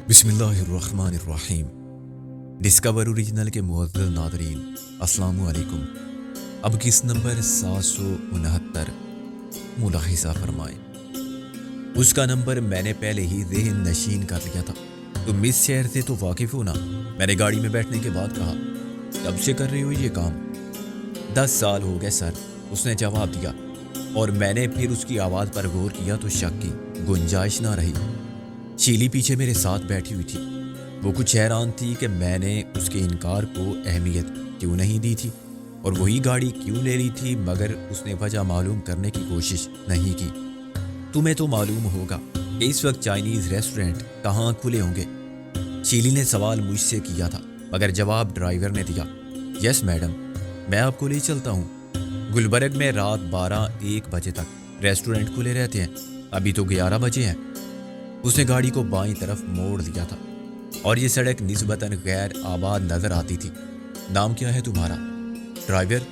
بسم اللہ الرحمن الرحیم۔ ڈسکور اوریجنل کے معزز ناظرین، السلام علیکم۔ اب کس نمبر 769 ملاحظہ فرمائیں۔ اس کا نمبر میں نے پہلے ہی ذہن نشین کر لیا تھا۔ تم اس شہر سے تو واقف ہو نا؟ میں نے گاڑی میں بیٹھنے کے بعد کہا۔ کب سے کر رہے ہو یہ کام؟ 10 سال ہو گئے سر، اس نے جواب دیا، اور میں نے پھر اس کی آواز پر غور کیا تو شک کی گنجائش نہ رہی۔ شیلی پیچھے میرے ساتھ بیٹھی ہوئی تھی۔ وہ کچھ حیران تھی کہ میں نے اس کے انکار کو اہمیت کیوں نہیں دی تھی اور وہی گاڑی کیوں لے رہی تھی، مگر اس نے وجہ معلوم کرنے کی کوشش نہیں کی۔ تمہیں تو معلوم ہوگا کہ اس وقت چائنیز ریسٹورنٹ کہاں کھلے ہوں گے؟ شیلی نے سوال مجھ سے کیا تھا، مگر جواب ڈرائیور نے دیا۔ یس میڈم، میں آپ کو لے چلتا ہوں۔ گلبرگ میں رات 12-1 بجے تک ریسٹورنٹ کھلے رہتے ہیں، ابھی تو 11 بجے ہیں۔ اس نے گاڑی کو بائیں طرف موڑ لیا تھا اور یہ سڑک نسبتاً غیر آباد نظر آتی تھی۔ نام کیا ہے تمہارا؟ ڈرائیور،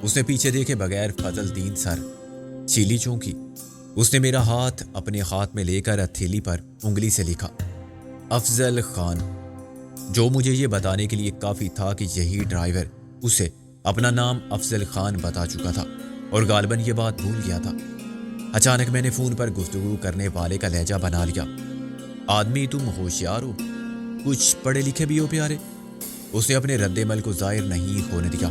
اس نے پیچھے دیکھے بغیر فضل دین سر۔ شیلی چونکی۔ اس نے میرا ہاتھ اپنے ہاتھ میں لے کر ہتھیلی پر انگلی سے لکھا، افضل خان، جو مجھے یہ بتانے کے لیے کافی تھا کہ یہی ڈرائیور اسے اپنا نام افضل خان بتا چکا تھا اور غالباً یہ بات بھول گیا تھا۔ اچانک میں نے فون پر گفتگو کرنے والے کا لہجہ بنا لیا۔ آدمی تم ہوشیار ہو، کچھ پڑھے لکھے بھی ہو پیارے؟ اس نے اپنے رد عمل کو ظاہر نہیں ہونے دیا،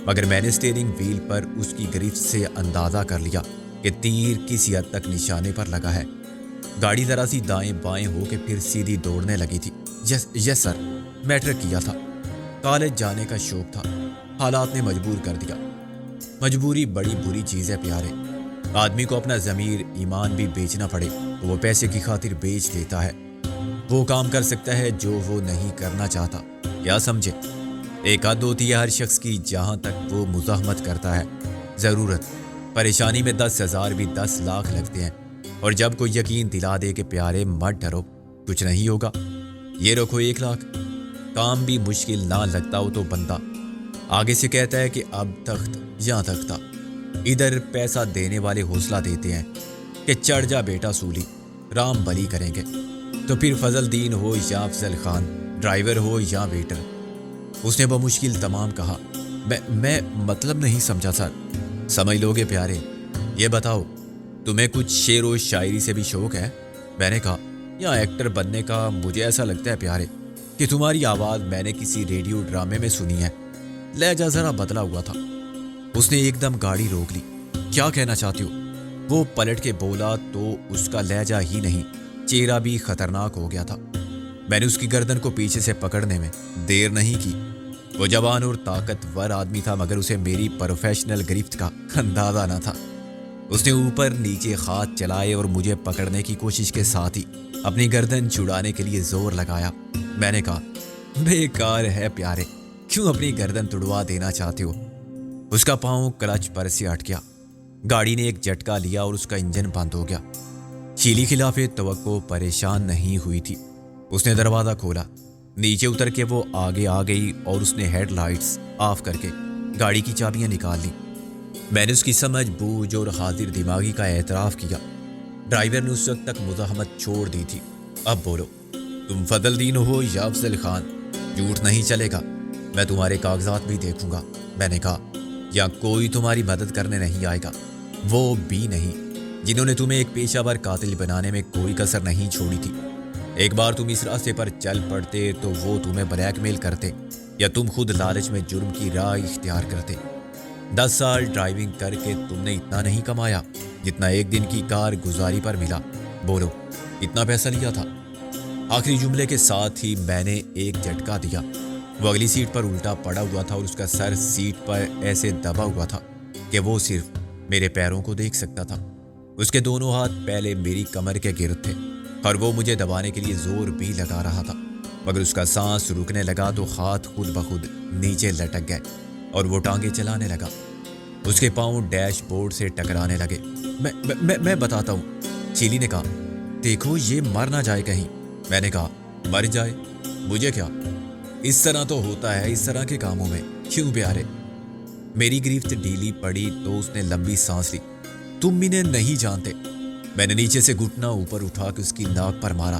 مگر میں نے اسٹیئرنگ وہیل پر اس کی گرفت سے اندازہ کر لیا کہ تیر کسی حد تک نشانے پر لگا ہے۔ گاڑی ذرا سی دائیں بائیں ہو کے پھر سیدھی دوڑنے لگی تھی۔ یس سر، میٹرک کیا تھا، کالج جانے کا شوق تھا، حالات نے مجبور کر دیا۔ مجبوری بڑی بری چیز ہے پیارے۔ آدمی کو اپنا ضمیر ایمان بھی بیچنا پڑے تو وہ پیسے کی خاطر بیچ دیتا ہے۔ وہ کام کر سکتا ہے جو وہ نہیں کرنا چاہتا، کیا سمجھے؟ ایک حد ہوتی ہے ہر شخص کی جہاں تک وہ مزاحمت کرتا ہے۔ ضرورت پریشانی میں 10,000 بھی 10 لاکھ لگتے ہیں، اور جب کوئی یقین دلا دے کہ پیارے مت ڈرو، کچھ نہیں ہوگا، یہ رکھو 1 لاکھ، کام بھی مشکل نہ لگتا ہو تو بندہ آگے سے کہتا ہے کہ اب تخت یہاں تک تھا۔ ادھر پیسہ دینے والے حوصلہ دیتے ہیں کہ چڑھ جا بیٹا سولی، رام بلی کریں گے۔ تو پھر فضل دین ہو یا افضل خان، ڈرائیور ہو یا ویٹر، اس نے بمشکل تمام کہا۔ میں مطلب نہیں سمجھا سر۔ سمجھ لو گے پیارے، یہ بتاؤ تمہیں کچھ شعر و شاعری سے بھی شوق ہے؟ میں نے کہا، یا ایکٹر بننے کا؟ مجھے ایسا لگتا ہے پیارے کہ تمہاری آواز میں نے کسی ریڈیو ڈرامے میں سنی ہے۔ لہجہ ذرا بدلا ہوا تھا۔ اس نے ایک دم گاڑی روک لی۔ کیا کہنا چاہتے ہو؟ وہ پلٹ کے بولا تو اس کا لہجہ ہی نہیں، چہرہ بھی خطرناک ہو گیا تھا۔ میں نے اس کی گردن کو پیچھے سے پکڑنے میں دیر نہیں کی۔ وہ جوان اور طاقتور آدمی تھا، مگر اسے میری پروفیشنل گرفت کا اندازہ نہ تھا۔ اس نے اوپر نیچے ہاتھ چلائے اور مجھے پکڑنے کی کوشش کے ساتھ ہی اپنی گردن چھڑانے کے لیے زور لگایا۔ میں نے کہا، بیکار ہے پیارے، کیوں اپنی گردن تڑوا دینا چاہتے ہو؟ اس کا پاؤں کلچ پر سے ہٹ گیا۔ گاڑی نے ایک جھٹکا لیا اور اس کا انجن بند ہو گیا۔ شیلی خلاف توقع پریشان نہیں ہوئی تھی۔ اس نے دروازہ کھولا، نیچے اتر کے وہ آگے آ گئی اور اس نے ہیڈ لائٹس آف کر کے گاڑی کی چابیاں نکال لی۔ میں نے اس کی سمجھ بوجھ اور حاضر دماغی کا اعتراف کیا۔ ڈرائیور نے اس وقت تک مزاحمت چھوڑ دی تھی۔ اب بولو، تم فضل دین ہو یا افضل خان؟ جھوٹ نہیں چلے گا، میں تمہارے کاغذات بھی دیکھوں گا۔ میں نے کہا، یا کوئی تمہاری مدد کرنے نہیں آئے گا؟ وہ بھی نہیں جنہوں نے تمہیں ایک پیشہ ور قاتل بنانے میں کوئی کسر نہیں چھوڑی تھی۔ ایک بار تم اس راستے پر چل پڑتے تو وہ تمہیں بلیک میل کرتے، یا تم خود لالچ میں جرم کی راہ اختیار کرتے۔ 10 سال ڈرائیونگ کر کے تم نے اتنا نہیں کمایا جتنا ایک دن کی کار گزاری پر ملا۔ بولو، اتنا پیسہ لیا تھا؟ آخری جملے کے ساتھ ہی میں نے ایک جھٹکا دیا۔ وہ اگلی سیٹ پر الٹا پڑا ہوا تھا اور اس کا سر سیٹ پر ایسے دبا ہوا تھا کہ وہ صرف میرے پیروں کو دیکھ سکتا تھا۔ اس کے دونوں ہاتھ پہلے میری کمر کے گرد تھے اور وہ مجھے دبانے کے لیے زور بھی لگا رہا تھا، مگر اس کا سانس رکنے لگا تو ہاتھ خود بخود نیچے لٹک گئے اور وہ ٹانگیں چلانے لگا۔ اس کے پاؤں ڈیش بورڈ سے ٹکرانے لگے۔ میں بتاتا ہوں، شیلی نے کہا، دیکھو یہ مر نہ جائے کہیں۔ میں نے کہا، مر جائے؟ مجھے کیا؟ اس طرح تو ہوتا ہے اس طرح کے کاموں میں، کیوں پیارے؟ میری گرفت ڈھیلی پڑی تو اس نے لمبی سانس لی۔ تم انہیں نہیں جانتے۔ میں نے نیچے سے گھٹنا اوپر اٹھا کے اس کی ناک پر مارا۔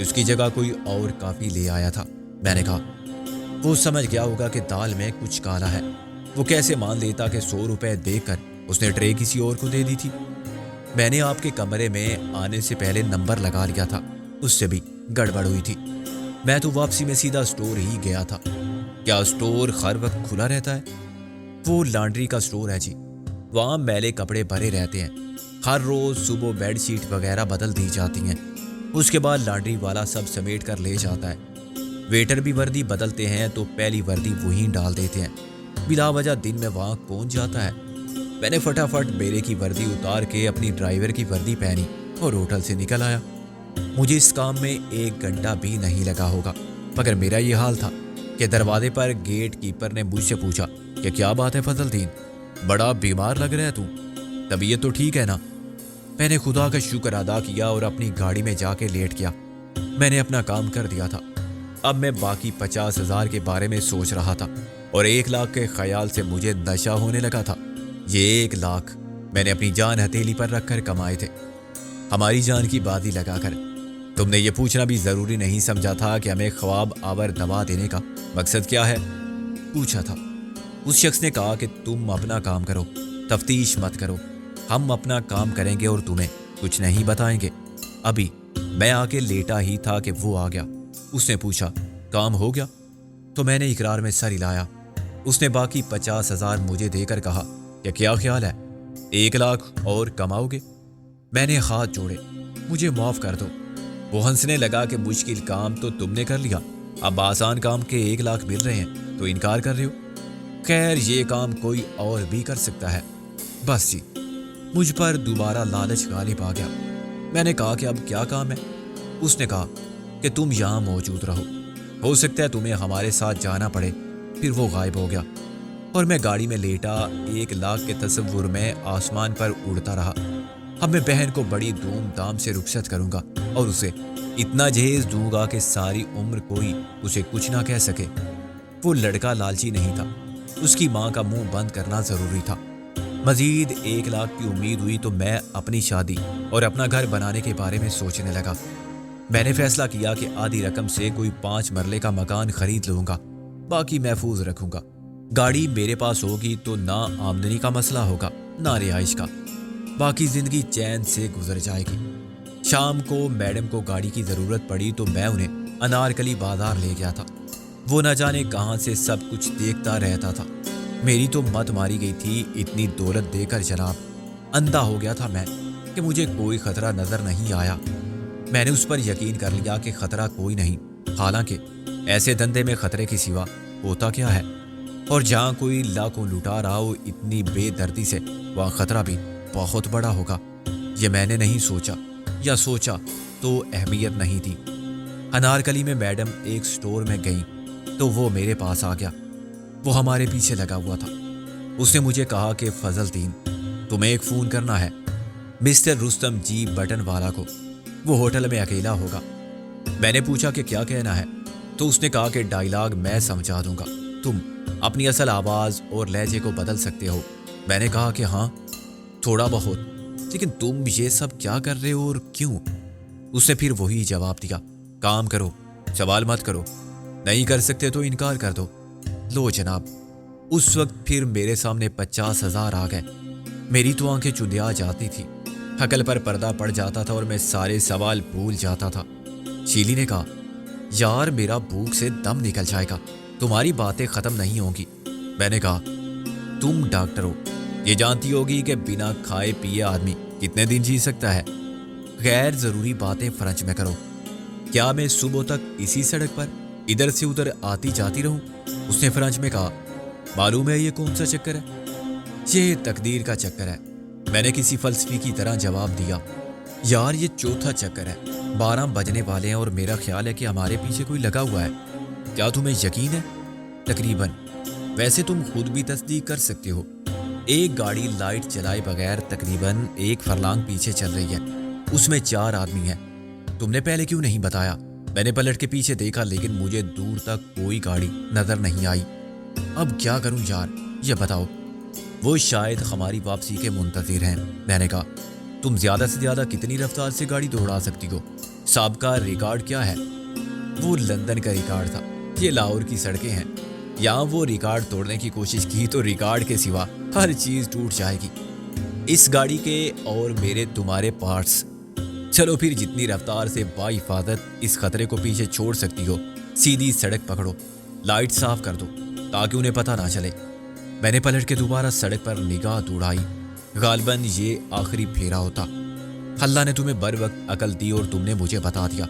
اس کی جگہ کوئی اور کافی لے آیا تھا۔ میں نے کہا وہ سمجھ گیا ہوگا کہ دال میں کچھ کالا ہے، وہ کیسے مان لیتا کہ 100 روپے دے کر اس نے ٹرے کسی اور کو دے دی تھی؟ میں نے آپ کے کمرے میں آنے سے پہلے نمبر لگا لیا تھا، اس سے بھی گڑبڑ ہوئی تھی۔ میں تو واپسی میں سیدھا سٹور ہی گیا تھا۔ کیا سٹور ہر وقت کھلا رہتا ہے؟ وہ لانڈری کا سٹور ہے جی، وہاں میلے کپڑے بھرے رہتے ہیں، ہر روز صبح بیڈ شیٹ وغیرہ بدل دی جاتی ہیں، اس کے بعد لانڈری والا سب سمیٹ کر لے جاتا ہے۔ ویٹر بھی وردی بدلتے ہیں تو پہلی وردی وہی ڈال دیتے ہیں، بلا وجہ دن میں وہاں کون جاتا ہے؟ میں نے فٹافٹ بیرے کی وردی اتار کے اپنی ڈرائیور کی وردی پہنی اور ہوٹل سے نکل آیا۔ مجھے اس کام میں 1 گھنٹہ بھی نہیں لگا ہوگا، مگر میرا یہ حال تھا کہ دروازے پر گیٹ کیپر نے مجھ سے پوچھا کہ کیا بات ہے فضل دین، بڑا بیمار لگ رہا ہے تو، طبیعت تو ٹھیک ہے نا؟ میں نے خدا کا شکر ادا کیا اور اپنی گاڑی میں جا کے لیٹ گیا۔ میں نے اپنا کام کر دیا تھا، اب میں باقی 50,000 کے بارے میں سوچ رہا تھا اور 1 لاکھ کے خیال سے مجھے نشہ ہونے لگا تھا۔ یہ 1 لاکھ میں نے اپنی جان ہتھیلی پر رکھ کر کمائے تھے، ہماری جان کی بازی لگا کر۔ تم نے یہ پوچھنا بھی ضروری نہیں سمجھا تھا کہ ہمیں خواب آور دوا دینے کا مقصد کیا ہے؟ پوچھا تھا۔ اس شخص نے کہا کہ تم اپنا کام کرو، تفتیش مت کرو، ہم اپنا کام کریں گے اور تمہیں کچھ نہیں بتائیں گے۔ ابھی میں آ کے لیٹا ہی تھا کہ وہ آ گیا۔ اس نے پوچھا کام ہو گیا؟ تو میں نے اقرار میں سر ہلایا۔ اس نے باقی 50,000 مجھے دے کر کہا کہ کیا خیال ہے، 1 لاکھ اور کماؤ گے؟ میں نے ہاتھ جوڑے، مجھے معاف کر دو۔ وہ ہنسنے لگا کہ مشکل کام تو تم نے کر لیا، اب آسان کام کے 1 لاکھ مل رہے ہیں تو انکار کر رہے ہو؟ خیر یہ کام کوئی اور بھی کر سکتا ہے۔ بس جی، مجھ پر دوبارہ لالچ غالب آ گیا۔ میں نے کہا کہ اب کیا کام ہے؟ اس نے کہا کہ تم یہاں موجود رہو، ہو سکتا ہے تمہیں ہمارے ساتھ جانا پڑے۔ پھر وہ غائب ہو گیا اور میں گاڑی میں لیٹا 1 لاکھ کے تصور میں آسمان پر اڑتا رہا۔ اب میں بہن کو بڑی دھوم دھام سے رخصت کروں گا اور اسے اتنا جہیز دوں گا کہ ساری عمر کوئی اسے کچھ نہ کہہ سکے۔ وہ لڑکا لالچی نہیں تھا، اس کی ماں کا منہ بند کرنا ضروری تھا۔ مزید 1 لاکھ کی امید ہوئی تو میں اپنی شادی اور اپنا گھر بنانے کے بارے میں سوچنے لگا۔ میں نے فیصلہ کیا کہ آدھی رقم سے کوئی 5 مرلے کا مکان خرید لوں گا، باقی محفوظ رکھوں گا۔ گاڑی میرے پاس ہوگی تو نہ آمدنی کا مسئلہ ہوگا نہ رہائش کا، باقی زندگی چین سے گزر جائے گی۔ شام کو میڈم کو گاڑی کی ضرورت پڑی تو میں انہیں انارکلی بازار لے گیا تھا۔ وہ نہ جانے کہاں سے سب کچھ دیکھتا رہتا تھا۔ میری تو مت ماری گئی تھی اتنی دولت دے کر جناب۔ اندھا ہو گیا تھا میں کہ مجھے کوئی خطرہ نظر نہیں آیا۔ میں نے اس پر یقین کر لیا کہ خطرہ کوئی نہیں، حالانکہ ایسے دھندے میں خطرے کے سوا ہوتا کیا ہے؟ اور جہاں کوئی لاکھوں لٹا رہا ہو اتنی بے دردی سے، وہاں خطرہ بھی بہت بڑا ہوگا۔ یہ میں نے نہیں سوچا، یا سوچا تو اہمیت نہیں تھی۔ انارکلی میں میڈم ایک سٹور میں گئیں تو وہ میرے پاس آ گیا۔ وہ ہمارے پیچھے لگا ہوا تھا۔ اس نے مجھے کہا کہ فضل دین، تمہیں ایک فون کرنا ہے مسٹر رستم جی بٹن والا کو، وہ ہوٹل میں اکیلا ہوگا۔ میں نے پوچھا کہ کیا کہنا ہے تو اس نے کہا کہ ڈائیلاگ میں سمجھا دوں گا، تم اپنی اصل آواز اور لہجے کو بدل سکتے ہو۔ میں نے کہا کہ ہاں تھوڑا بہت، لیکن تم یہ سب کیا کر رہے ہو اور کیوں؟ اس نے پھر وہی جواب دیا، کام کرو، سوال مت کرو، نہیں کر سکتے تو انکار کر دو۔ لو جناب، اس وقت پھر میرے سامنے 50,000 آ گئے۔ میری تو آنکھیں چندیا جاتی تھی، عقل پر پردہ پڑ جاتا تھا اور میں سارے سوال بھول جاتا تھا۔ شیلی نے کہا، یار میرا بھوک سے دم نکل جائے گا، تمہاری باتیں ختم نہیں ہوں گی۔ میں نے کہا، تم ڈاکٹر ہو، یہ جانتی ہوگی کہ بنا کھائے پیے آدمی کتنے دن جی سکتا ہے؟ غیر ضروری باتیں فرنچ میں کرو۔ کیا میں صبح تک اسی سڑک پر ادھر سے ادھر آتی جاتی رہوں؟ اس نے فرنچ میں کہا، معلوم ہے یہ کون سا چکر ہے؟ یہ تقدیر کا چکر ہے۔ میں نے کسی فلسفی کی طرح جواب دیا، یار یہ 4تھا چکر ہے، 12 بجنے والے ہیں اور میرا خیال ہے کہ ہمارے پیچھے کوئی لگا ہوا ہے۔ کیا تمہیں یقین ہے؟ تقریباً، ویسے تم خود بھی تصدیق کر سکتے ہو۔ ایک گاڑی لائٹ جلائے بغیر تقریباً 1 فرلانگ پیچھے چل رہی ہے، اس میں 4 آدمی ہیں۔ تم نے پہلے کیوں نہیں بتایا؟ میں نے پلٹ کے پیچھے دیکھا لیکن مجھے دور تک کوئی گاڑی نظر نہیں آئی۔ اب کیا کروں یار، یہ بتاؤ۔ وہ شاید ہماری واپسی کے منتظر ہیں۔ میں نے کہا، تم زیادہ سے زیادہ کتنی رفتار سے گاڑی دوڑا سکتی ہو؟ سابقہ ریکارڈ کیا ہے؟ وہ لندن کا ریکارڈ تھا، یہ لاہور کی سڑکیں ہیں، یہاں وہ ریکارڈ توڑنے کی کوشش کی تو ریکارڈ کے سوا ہر چیز ٹوٹ جائے گی، اس گاڑی کے اور میرے تمہارے پارٹس۔ چلو پھر جتنی رفتار سے باحفاظت اس خطرے کو پیچھے چھوڑ سکتی ہو سیدھی سڑک پکڑو، لائٹ صاف کر دو تاکہ انہیں پتہ نہ چلے۔ میں نے پلٹ کے دوبارہ سڑک پر نگاہ دوڑائی، غالباً یہ آخری پھیرا ہوتا۔ اللہ نے تمہیں بر وقت عقل دی اور تم نے مجھے بتا دیا۔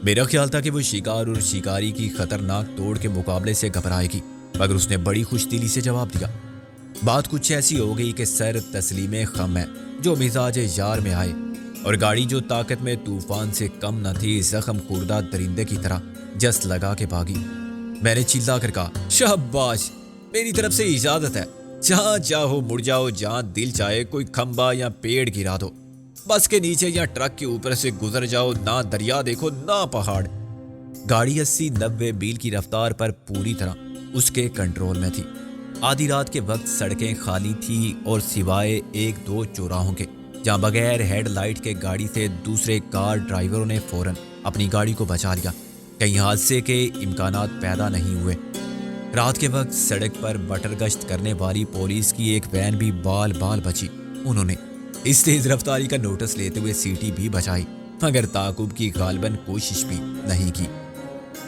میرا خیال تھا کہ وہ شکار اور شکاری کی خطرناک توڑ کے مقابلے سے گھبرائے گی، مگر اس نے بڑی خوش دلی سے جواب دیا۔ بات کچھ ایسی ہو گئی کہ سر تسلیم خم ہے جو مزاج یار میں آئے، اور گاڑی جو طاقت میں طوفان سے کم نہ تھی زخم خوردہ درندے کی طرح جس لگا کے بھاگی۔ میں نے چلا کر کہا، شاباش، میری طرف سے اجازت ہے، جہاں چاہو مڑ جاؤ، جہاں دل چاہے کوئی کھمبا یا پیڑ گرا دو، بس کے نیچے یا ٹرک کے اوپر سے گزر جاؤ، نہ دریا دیکھو نہ پہاڑ۔ گاڑی 80-90 میل کی رفتار پر پوری طرح اس کے کنٹرول میں تھی۔ آدھی رات کے وقت سڑکیں خالی تھی اور سوائے 1-2 چوراہوں کے جہاں بغیر ہیڈ لائٹ کے گاڑی سے دوسرے کار ڈرائیوروں نے فوراً اپنی گاڑی کو بچا لیا، کہیں حادثے کے امکانات پیدا نہیں ہوئے۔ رات کے وقت سڑک پر بٹر گشت کرنے والی پولیس کی ایک وین بھی بال بال بچی، انہوں نے اس تیز رفتاری کا نوٹس لیتے ہوئے سیٹی بھی بچائی، مگر تعاقب کی غالباً کوشش بھی نہیں کی۔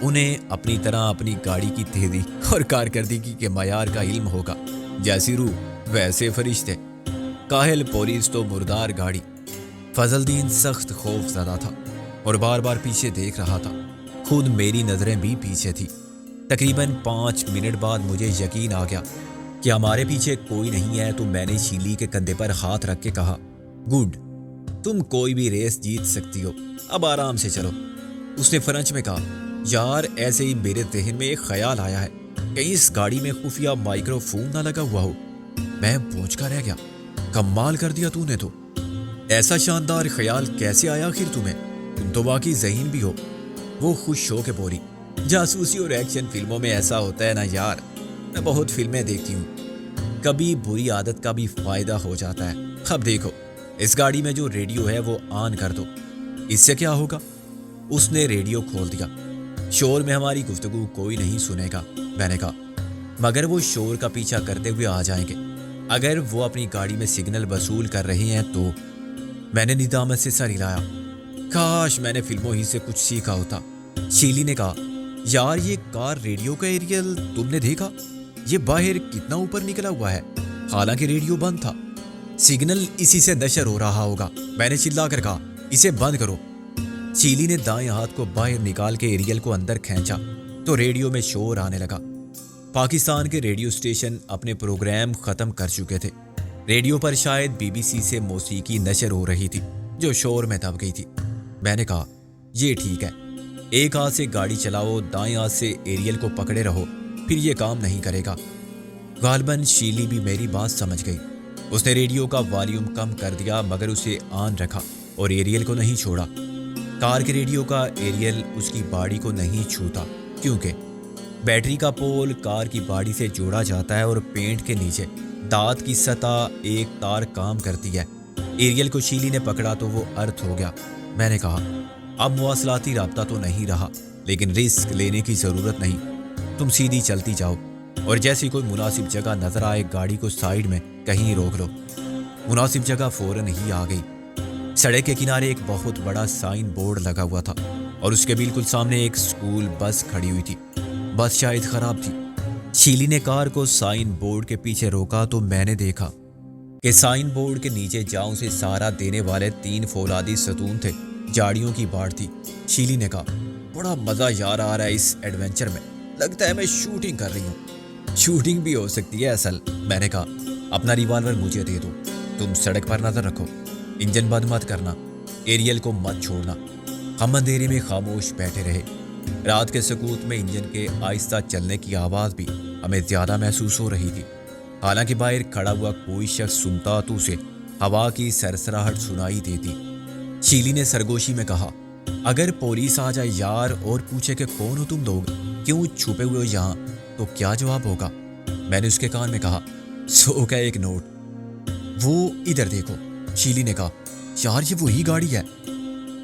انہیں اپنی طرح اپنی گاڑی کی تیزی اور کارکردگی کے معیار کا علم ہوگا، جیسی روح ویسے فرشتے۔ کاہل پولیس تو مردار گاڑی۔ فضل دین سخت خوف زدہ تھا اور بار بار پیچھے دیکھ رہا تھا، خود میری نظریں بھی پیچھے تھی۔ تقریباً 5 منٹ بعد مجھے یقین آ گیا کہ ہمارے پیچھے کوئی نہیں ہے، تو میں نے شیلی کے کندھے پر ہاتھ رکھ کے کہا، گڈ، تم کوئی بھی ریس جیت سکتی ہو، اب آرام سے چلو۔ اس نے فرانچ میں کہا، یار ایسے ہی میرے ذہن میں ایک خیال آیا ہے، کہیں اس گاڑی میں خفیہ مائکرو فون نہ لگا ہوا ہو۔ میں پہنچ کر رہ گیا، کمال کر دیا تو نے تو، ایسا شاندار خیال کیسے آیا آخر تمہیں؟ تم تو واقعی ذہین بھی ہو۔ وہ خوش ہو کے بولی، جاسوسی اور ایکشن فلموں میں ایسا ہوتا ہے نا یار، میں بہت فلمیں دیکھتی ہوں، کبھی بری عادت کا بھی فائدہ ہو جاتا ہے۔ اب دیکھو اس گاڑی میں جو ریڈیو ہے وہ آن کر دو، اس سے کیا ہوگا؟ اس نے ریڈیو کھول دیا۔ شور میں ہماری گفتگو کوئی نہیں سنے گا، میں نے کہا، مگر وہ شور کا پیچھا کرتے ہوئے آ جائیں گے۔ اگر وہ اپنی گاڑی میں سگنل وصول کر رہے ہیں تو؟ میں نے ندامت سے سر ہلایا، کاش میں نے فلموں ہی سے کچھ سیکھا ہوتا۔ شیلی نے کہا، یار یہ کار ریڈیو کا ایریل تم نے دیکھا؟ یہ باہر کتنا اوپر نکلا ہوا ہے، حالانکہ ریڈیو بند تھا۔ سگنل اسی سے نشر ہو رہا ہوگا، میں نے چلا کر کہا، اسے بند کرو۔ شیلی نے دائیں ہاتھ کو باہر نکال کے ایریل کو اندر کھینچا تو ریڈیو میں شور آنے لگا۔ پاکستان کے ریڈیو سٹیشن اپنے پروگرام ختم کر چکے تھے۔ ریڈیو پر شاید BBC سے موسیقی نشر ہو رہی تھی جو شور میں دب گئی تھی۔ میں نے کہا، یہ ٹھیک ہے، ایک ہاتھ سے گاڑی چلاؤ، دائیں ہاتھ سے ایریل کو پکڑے رہو، پھر یہ کام نہیں کرے گا۔ غالباً شیلی بھی میری بات سمجھ گئی۔ اس نے ریڈیو کا والیوم کم کر دیا مگر اسے آن رکھا اور ایریل کو نہیں چھوڑا۔ کار کے ریڈیو کا ایریل اس کی باڈی کو نہیں چھوتا، کیونکہ بیٹری کا پول کار کی باڈی سے جوڑا جاتا ہے اور پینٹ کے نیچے دانت کی سطح ایک تار کام کرتی ہے۔ ایریل کو شیلی نے پکڑا تو وہ ارتھ ہو گیا۔ میں نے کہا، اب مواصلاتی رابطہ تو نہیں رہا، لیکن رسک لینے کی ضرورت نہیں، تم سیدھی چلتی جاؤ اور جیسی کوئی مناسب جگہ نظر آئے گاڑی کو سائیڈ میں کہیں روک لو۔ مناسب جگہ فوراً ہی آ گئی۔ سڑک کے کنارے ایک بہت بڑا سائن بورڈ لگا ہوا تھا اور اس کے بالکل سامنے ایک اسکول بس کھڑی ہوئی تھی۔ بس شاید خراب تھی۔ شیلی نے کار کو سائن بورڈ کے پیچھے روکا تو میں نے دیکھا کہ سائن بورڈ کے نیچے جاؤں سے سہارا دینے والے 3 فولادی ستون تھے، جاڑیوں کی باڑ تھی۔ شیلی نے کہا، بڑا مزہ یار آ رہا ہے اس ایڈونچر میں، لگتا ہے میں شوٹنگ کر رہی ہوں۔ شوٹنگ بھی ہو سکتی ہے اصل، میں نے کہا، اپنا ریوالور مجھے دے دو، تم سڑک پر نظر رکھو، انجن بند مت کرنا، ایریل کو مت چھوڑنا۔ ہم اندھیرے میں خاموش بیٹھے رہے۔ رات کے سکوت میں انجن کے آہستہ چلنے کی آواز بھی ہمیں زیادہ محسوس ہو رہی تھی، حالانکہ باہر کھڑا ہوا کوئی شخص سنتا تو اسے ہوا کی سرسراہٹ سنائی دیتی۔ شیلی نے سرگوشی میں کہا، اگر پولیس آ جائے یار اور پوچھے کہ کون ہو تم لوگ، کیوں چھپے ہوئے ہو یہاں، تو کیا جواب ہوگا؟ میں نے اس کے کان میں کہا، 100 کا ایک نوٹ۔ وہ ادھر دیکھو، شیلی نے کہا، یار یہ وہی گاڑی ہے۔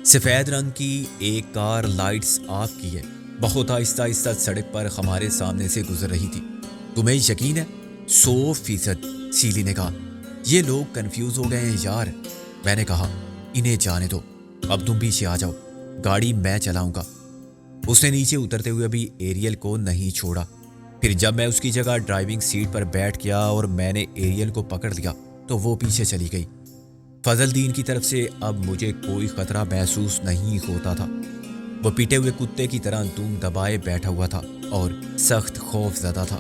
سفید رنگ کی ایک کار لائٹس آف کی ہے، بہت آہستہ آہستہ سڑک پر ہمارے سامنے سے گزر رہی تھی۔ تمہیں یقین ہے؟ 100%، سیلی نے کہا۔ یہ لوگ کنفیوز ہو گئے ہیں یار۔ میں نے کہا انہیں جانے دو، اب تم پیچھے آ جاؤ، گاڑی میں چلاؤں گا۔ اس نے نیچے اترتے ہوئے بھی ایریل کو نہیں چھوڑا۔ پھر جب میں اس کی جگہ ڈرائیونگ سیٹ پر بیٹھ گیا اور میں نے ایریل کو پکڑ لیا تو وہ پیچھے چلی گئی۔ فضل دین کی طرف سے اب مجھے کوئی خطرہ محسوس نہیں ہوتا تھا۔ وہ پیٹے ہوئے کتے کی طرح دم دبائے بیٹھا ہوا تھا اور سخت خوف زدہ تھا۔